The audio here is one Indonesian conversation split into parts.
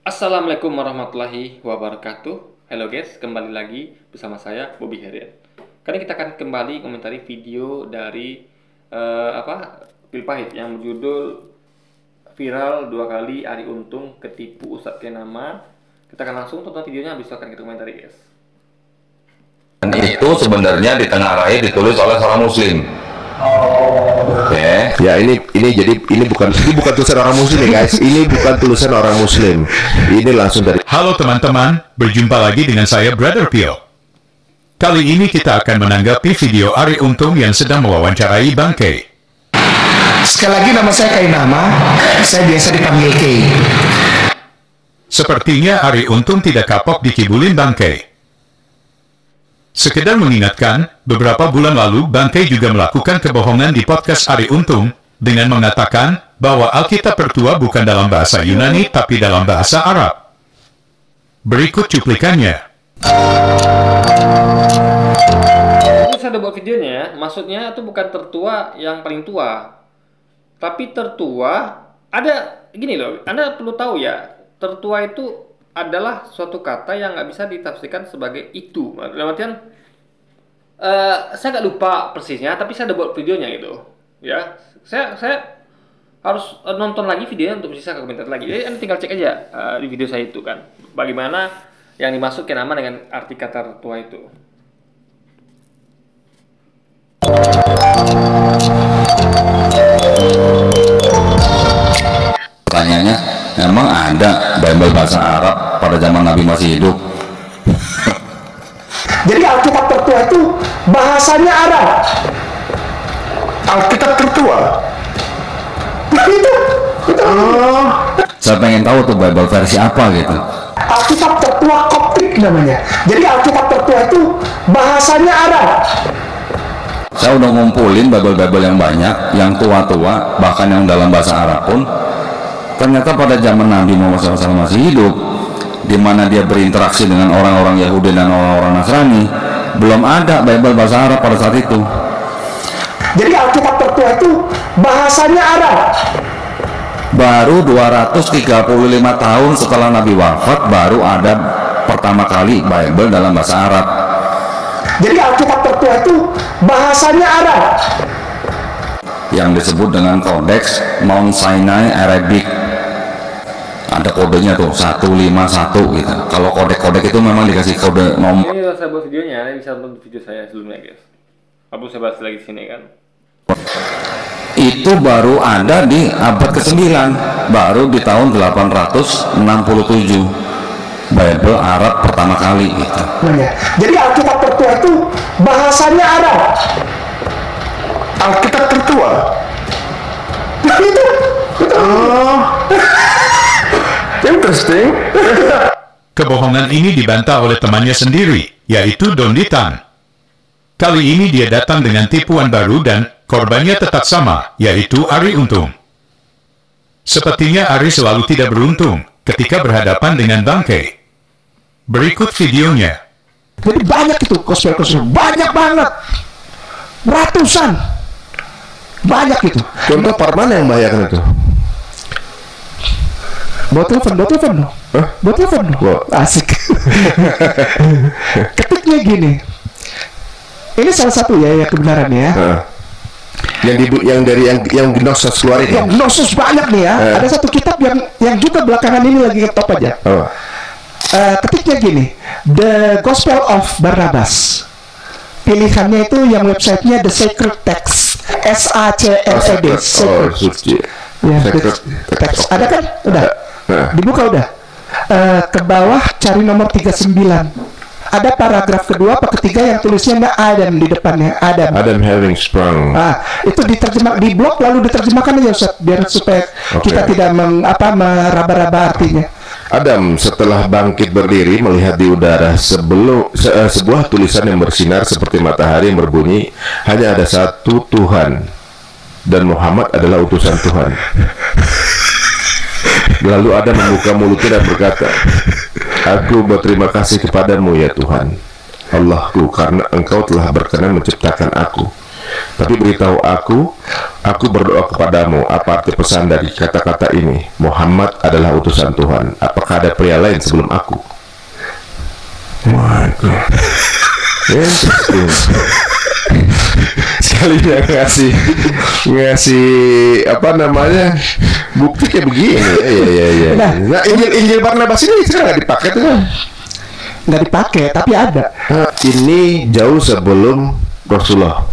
Assalamualaikum warahmatullahi wabarakatuh. Halo guys, kembali lagi bersama saya Bobby Herian. Kali ini kita akan kembali komentari video dari Pil Pahit yang berjudul viral 2 kali Arie Untung ketipu Ustadz Kenama. Kita akan langsung tonton videonya, habis itu akan kita komentari guys. Dan itu sebenarnya di tengah raya ditulis oleh seorang muslim. Oke. Ya ini bukan tulisan orang muslim ya guys. Ini bukan tulisan orang muslim. Ini langsung dari. Halo teman-teman, berjumpa lagi dengan saya Brother Pio. Kali ini kita akan menanggapi video Arie Untung yang sedang mewawancarai Bang Kay. Sekali lagi nama saya Kainama, saya biasa dipanggil Kay. Sepertinya Arie Untung tidak kapok dikibulin Bang Kay. Sekedar mengingatkan, beberapa bulan lalu Bang Kay juga melakukan kebohongan di podcast Arie Untung dengan mengatakan bahwa Alkitab tertua bukan dalam bahasa Yunani tapi dalam bahasa Arab. Berikut cuplikannya. Ini saya udah buat videonya, maksudnya itu bukan tertua yang paling tua, tapi tertua ada gini loh. Anda perlu tahu ya, tertua itu adalah suatu kata yang nggak bisa ditafsirkan sebagai itu. Dalam artian, saya nggak lupa persisnya, tapi saya udah buat videonya gitu. Ya, saya harus nonton lagi videonya untuk bisa komentar lagi. Jadi Anda tinggal cek aja di video saya itu kan, bagaimana yang dimaksud Kenama dengan arti kata tertua itu. Pertanyaannya, emang ada Bible bahasa Arab pada zaman Nabi masih hidup? Jadi Alkitab tertua itu bahasanya Arab. Alkitab tertua. Itu. Saya pengen tahu tuh Bible versi apa gitu. Alkitab tertua Koptik namanya. Jadi Alkitab tertua itu bahasanya Arab. Saya udah ngumpulin Bible yang banyak, yang tua-tua, bahkan yang dalam bahasa Arab pun. Ternyata pada zaman Nabi Muhammad SAW masih hidup, di mana dia berinteraksi dengan orang-orang Yahudi dan orang-orang Nasrani, belum ada Bible bahasa Arab pada saat itu. Jadi Alkitab tertua itu bahasanya Arab. Baru 235 tahun setelah Nabi wafat, baru ada pertama kali Bible dalam bahasa Arab. Jadi Alkitab tertua itu bahasanya Arab. Yang disebut dengan Kodeks Mount Sinai Arabic. Ada kodenya tuh 151 gitu. Kalau kodek-kodek itu memang dikasih kode nomor. Ini saya buat videonya, Anda bisa nonton video saya sebelumnya guys. Apa saya bahas lagi di sini kan? Itu baru ada di abad ke-9, baru di tahun 867 Bible Arab pertama kali gitu. Jadi Alkitab tertua itu bahasanya Arab. Alkitab tertua. Itu. Interesting. Kebohongan ini dibantah oleh temannya sendiri, yaitu Dondi Tan. Kali ini dia datang dengan tipuan baru dan korbannya tetap sama, yaitu Arie Untung. Sepertinya Arie selalu tidak beruntung ketika berhadapan dengan Bang Kay. Berikut videonya. Jadi banyak itu gospel, banyak banget, ratusan, banyak itu. Contoh part mana yang membahayakan itu? Buat telepon. Wah. Asik. Ketiknya gini. Ini salah satu ya yang kebenaran ya. Yang Gnosos keluar itu. Yang Gnosos banyak nih ya. Ada satu kitab yang juga belakangan ini lagi ngetop aja. Ketiknya gini, The Gospel of Barnabas. Pilihannya itu yang websitenya The Sacred Text, SACRED. Suci. Ya, teks. Ada kan? Udah. Dibuka udah. Ke bawah cari nomor 39. Ada paragraf kedua apa ketiga yang tulisnya Adam di depannya, Adam. Adam having sprung. Itu diterjemah di blog lalu diterjemahkan aja Ustaz, biar supaya kita tidak meraba-raba artinya. Adam setelah bangkit berdiri melihat di udara sebuah tulisan yang bersinar seperti matahari yang berbunyi, hanya ada satu Tuhan dan Muhammad adalah utusan Tuhan. Lalu Adam membuka mulutnya dan berkata, Aku berterima kasih kepadamu ya Tuhan Allahku, karena engkau telah berkenan menciptakan aku Tapi beritahu aku berdoa kepadamu, apa arti pesan dari kata-kata ini? Muhammad adalah utusan Tuhan. Apakah ada pria lain sebelum aku? Waduh. Interesting. Sekali dia ngasih apa namanya, bukti kayak begini. Iya. Nah, Injil Barnabas ini sekarang nggak dipakai tuh kan? Nggak dipakai, tapi ada. Ini jauh sebelum Rasulullah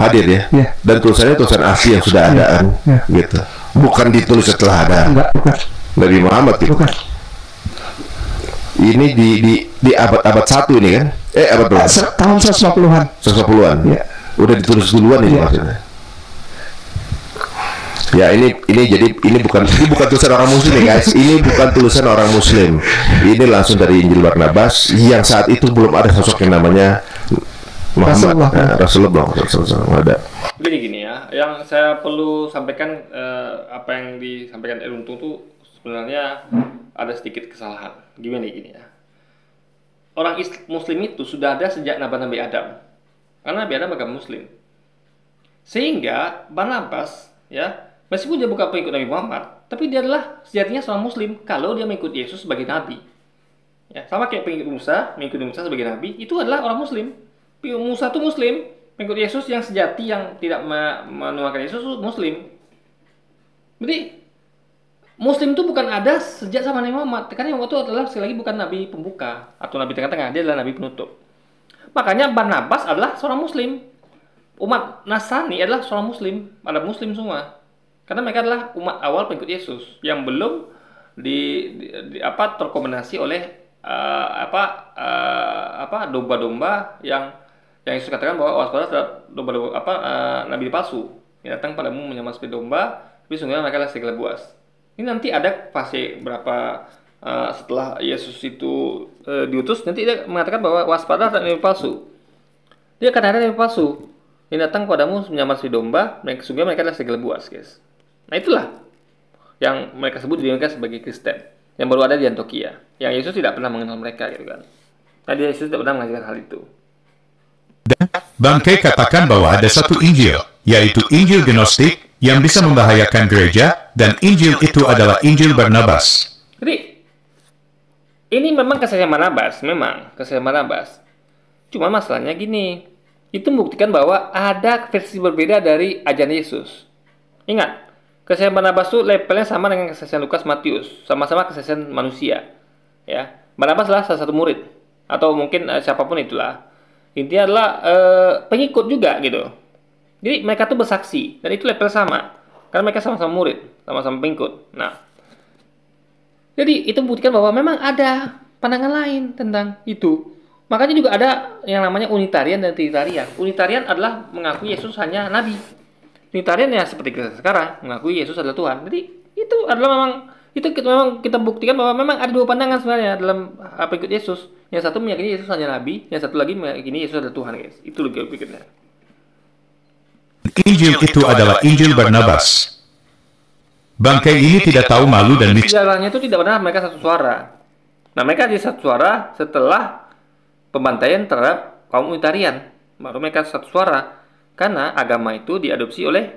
hadir ya. Dan tulisannya tulisan asli yang sudah ada kan, gitu. Bukan ditulis setelah ada. Bukan. Dari Muhammad itu. Bukan. Ini di abad 1 ini kan? Abad berapa? Tahun 150-an. 150-an. Ya. Udah ditulis duluan ini maksudnya. Ya ini bukan tulisan orang muslim ya guys. Ini bukan tulisan orang muslim. Ini langsung dari Injil Barnabas yang saat itu belum ada sosok yang namanya Muhammad. Rasulullah ada. Gini ya, yang saya perlu sampaikan, apa yang disampaikan Eruntung tuh sebenarnya ada sedikit kesalahan. Gini ya. Orang Muslim itu sudah ada sejak Nabi Adam. Karena Nabi Adam agama Muslim. Sehingga Barnabas ya, meskipun dia bukan pengikut Nabi Muhammad, tapi dia adalah sejatinya seorang Muslim kalau dia mengikut Yesus sebagai Nabi. Ya, sama kayak pengikut Musa, mengikut Musa sebagai Nabi, itu adalah orang Muslim. Musa itu Muslim, mengikut Yesus yang sejati yang tidak menuakan Yesus itu Muslim. Jadi Muslim itu bukan ada sejak zaman Nabi Muhammad. Karena yang waktu adalah sekali lagi bukan Nabi pembuka atau Nabi tengah-tengah, dia adalah Nabi penutup. Makanya Barnabas adalah seorang Muslim. Umat Nasrani adalah seorang Muslim, ada Muslim semua. Karena mereka adalah umat awal pengikut Yesus yang belum terkombinasi oleh domba-domba yang Yesus katakan bahwa waspada terhadap domba-domba nabi palsu yang datang padamu menyamar seperti domba, tapi sesungguhnya mereka adalah serigala buas. Ini nanti ada fase berapa setelah Yesus itu diutus, nanti dia mengatakan bahwa waspada terhadap nabi palsu. Dia akan ada nabi palsu yang datang padamu menyamar seperti domba, sesungguhnya mereka adalah serigala buas, guys. Nah itulah yang mereka sebut diri mereka sebagai Kristen yang baru ada di Antioquia, yang Yesus tidak pernah mengenal mereka gitu kan. Nah, Yesus tidak pernah mengajarkan hal itu. Dan Bangkai katakan bahwa ada satu Injil, yaitu Injil Gnostik yang bisa membahayakan gereja, dan Injil itu adalah Injil Barnabas. Jadi ini memang kesalahan Barnabas. Cuma masalahnya gini, itu membuktikan bahwa ada versi berbeda dari ajaran Yesus. Ingat, kesaksian Barnabas itu levelnya sama dengan kesaksian Lukas, Matius, sama-sama kesaksian manusia. Ya, Barnabas adalah salah satu murid atau mungkin siapapun itulah. Intinya adalah pengikut juga gitu. Jadi mereka tuh bersaksi dan itu level sama karena mereka sama-sama murid, sama-sama pengikut. Nah, jadi itu membuktikan bahwa memang ada pandangan lain tentang itu. Makanya juga ada yang namanya Unitarian dan Trinitarian. Unitarian adalah mengakui Yesus hanya nabi. Trinitarian ya seperti kita sekarang mengakui Yesus adalah Tuhan. Jadi itu adalah memang kita buktikan bahwa memang ada dua pandangan sebenarnya dalam pengikut Yesus. Yang satu meyakini Yesus hanya nabi, yang satu lagi meyakini Yesus adalah Tuhan, guys. Itu lebih pikirnya. Injil itu adalah Injil Barnabas. Bangkai ini tidak tahu malu dan sejarahnya itu tidak pernah mereka satu suara. Nah, mereka jadi satu suara setelah pembantaian terhadap kaum Unitarian. Baru mereka satu suara. Karena agama itu diadopsi oleh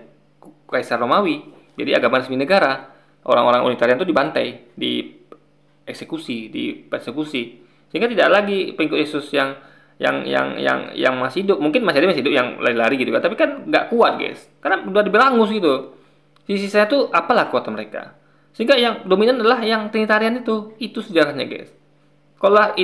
Kaisar Romawi. Jadi agama resmi negara. Orang-orang Unitarian itu dibantai, dieksekusi, dipersekusi. Sehingga tidak lagi pengikut Yesus yang masih hidup. Mungkin masih ada masih hidup yang lari-lari gitu kan. Tapi kan nggak kuat, guys. Karena udah diberangus gitu. Sisi saya tuh apalah kuat mereka. Sehingga yang dominan adalah yang Trinitarian itu. Itu sejarahnya, guys. Kalau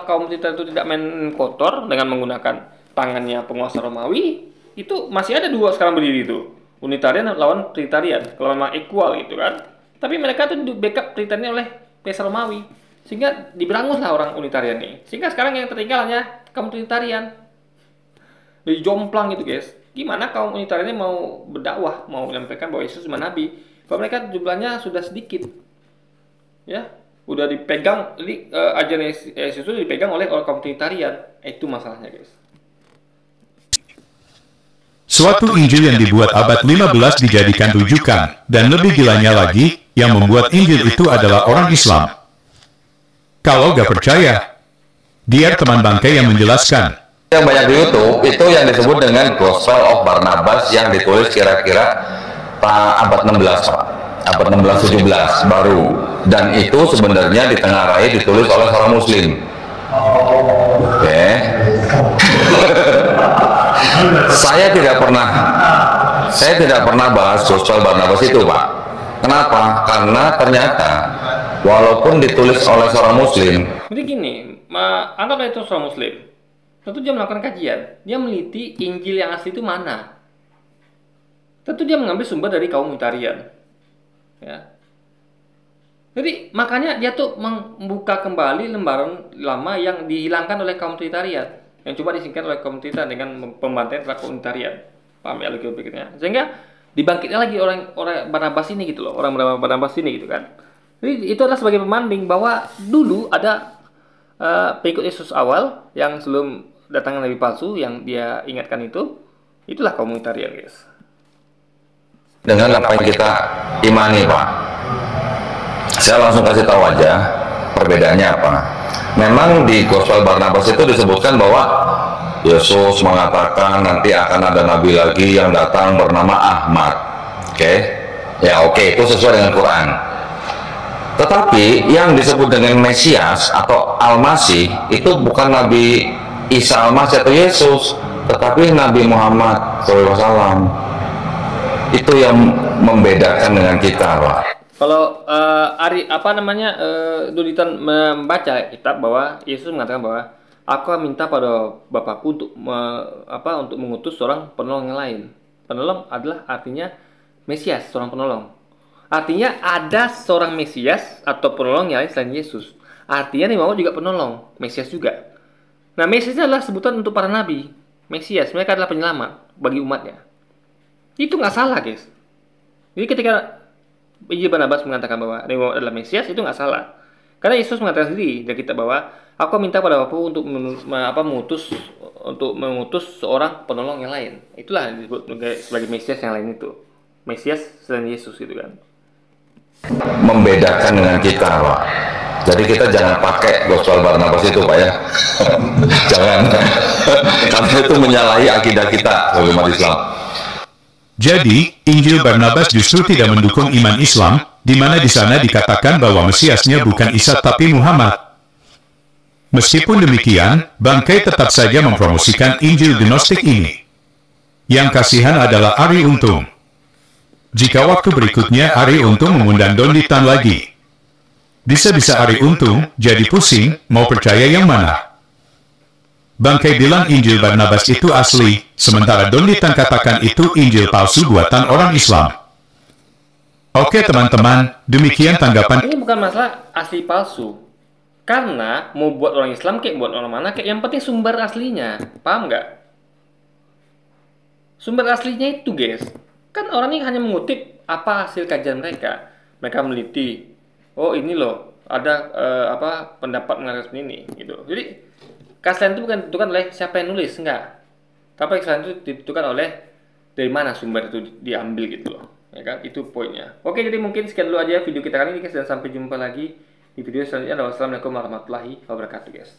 kaum Trinitarian itu tidak main kotor dengan menggunakan tangannya penguasa Romawi, itu masih ada dua sekarang berdiri itu. Unitarian lawan Trinitarian. Kalau memang equal gitu kan. Tapi mereka tuh di backup Trinitarian oleh Kaisar Romawi. Sehingga diberanguslah orang Unitarian nih. Sehingga sekarang yang tertinggal hanya kaum Trinitarian. Jadi jomplang gitu, guys. Gimana kaum Unitarian ini mau berdakwah, mau menyampaikan bahwa Yesus cuma nabi, kalau mereka jumlahnya sudah sedikit. Ya, udah dipegang, jadi ajaran Yesus itu dipegang oleh orang kaum Trinitarian. Itu masalahnya, guys. Suatu Injil yang dibuat abad 15 dijadikan rujukan, dan lebih gilanya lagi, yang membuat Injil itu adalah orang Islam. Kalau gak percaya, biar teman Bangkai yang menjelaskan. yang banyak di YouTube itu yang disebut dengan Gospel of Barnabas yang ditulis kira-kira abad 16 Pak, abad 16-17 baru, dan itu sebenarnya ditengarai ditulis oleh seorang Muslim. Oke. Saya tidak pernah bahas Gospel Barnabas itu Pak. Kenapa? Karena ternyata walaupun ditulis oleh seorang Muslim. Jadi gini, anggaplah itu seorang Muslim. Tentu dia melakukan kajian, dia meliti Injil yang asli itu mana. Tentu dia mengambil sumber dari kaum Unitarian. Ya. Jadi makanya dia tuh membuka kembali lembaran lama yang dihilangkan oleh kaum Unitarian, yang coba disingkat oleh kaum Unitarian dengan pembantaian terhadap kaum Unitarian. Paham ya logika pikirnya? Sehingga dibangkitnya lagi orang Barnabas ini gitu loh, orang Barnabas ini gitu kan. Jadi itu adalah sebagai pembanding bahwa dulu ada pengikut Yesus awal yang sebelum datangnya nabi palsu yang dia ingatkan itulah komunitarian guys. Dengan apa yang kita imani Pak, saya langsung kasih tahu aja perbedaannya apa. Memang di Gospel Barnabas itu disebutkan bahwa Yesus mengatakan nanti akan ada nabi lagi yang datang bernama Ahmad. Oke, itu sesuai dengan Quran. Tetapi yang disebut dengan Mesias atau Al-Masih itu bukan Nabi Isa Al-Masih atau Yesus, tetapi Nabi Muhammad SAW. Itu yang membedakan dengan kita Pak. Kalau Donitan membaca kitab bahwa Yesus mengatakan bahwa aku minta pada Bapakku untuk untuk mengutus seorang penolong yang lain. Penolong adalah artinya Mesias, seorang penolong. Artinya ada seorang Mesias atau penolong yang lain selain Yesus. Artinya Nabi Muhammad juga penolong, Mesias juga. Nah, Mesias adalah sebutan untuk para nabi. Mesias, mereka adalah penyelamat bagi umatnya. Itu nggak salah, guys. Jadi ketika Injil Barnabas mengatakan bahwa Nabi Muhammad adalah Mesias, itu nggak salah. Karena Yesus mengatakan sendiri dari kita bahwa aku minta pada Bapa untuk mengutus seorang penolong yang lain. Itulah yang disebut sebagai Mesias yang lain itu. Mesias selain Yesus gitu kan. Membedakan dengan kita Pak. Jadi kita jangan pakai Gospel Barnabas itu Pak ya. Jangan. Karena itu menyalahi akidah kita sebagai umat Islam. Jadi, Injil Barnabas justru tidak mendukung iman Islam, di mana di sana dikatakan bahwa Mesiasnya bukan Isa tapi Muhammad. Meskipun demikian, Bangkai tetap saja mempromosikan Injil Gnostik ini. Yang kasihan adalah Ari Untung. Jika waktu berikutnya Ari Untung mengundang Donitan lagi, bisa-bisa Ari Untung jadi pusing mau percaya yang mana. Bangkai bilang Injil Barnabas itu asli, sementara Donitan katakan itu Injil palsu buatan orang Islam. Oke teman-teman, demikian tanggapan. Ini bukan masalah asli palsu. Karena mau buat orang Islam kayak buat orang mana kayak, yang penting sumber aslinya. Paham nggak? Sumber aslinya itu guys. Kan orang ini hanya mengutip apa hasil kajian mereka. Mereka meliti, oh ini loh ada pendapat mengatakan seperti ini gitu. Jadi keaslian itu bukan ditentukan oleh siapa yang nulis, enggak. Tapi keaslian itu ditentukan oleh dari mana sumber itu diambil gitu loh. Ya kan? Itu poinnya. Oke, jadi mungkin sekian dulu aja video kita kali ini guys, dan sampai jumpa lagi di video selanjutnya. Wassalamualaikum warahmatullahi wabarakatuh guys.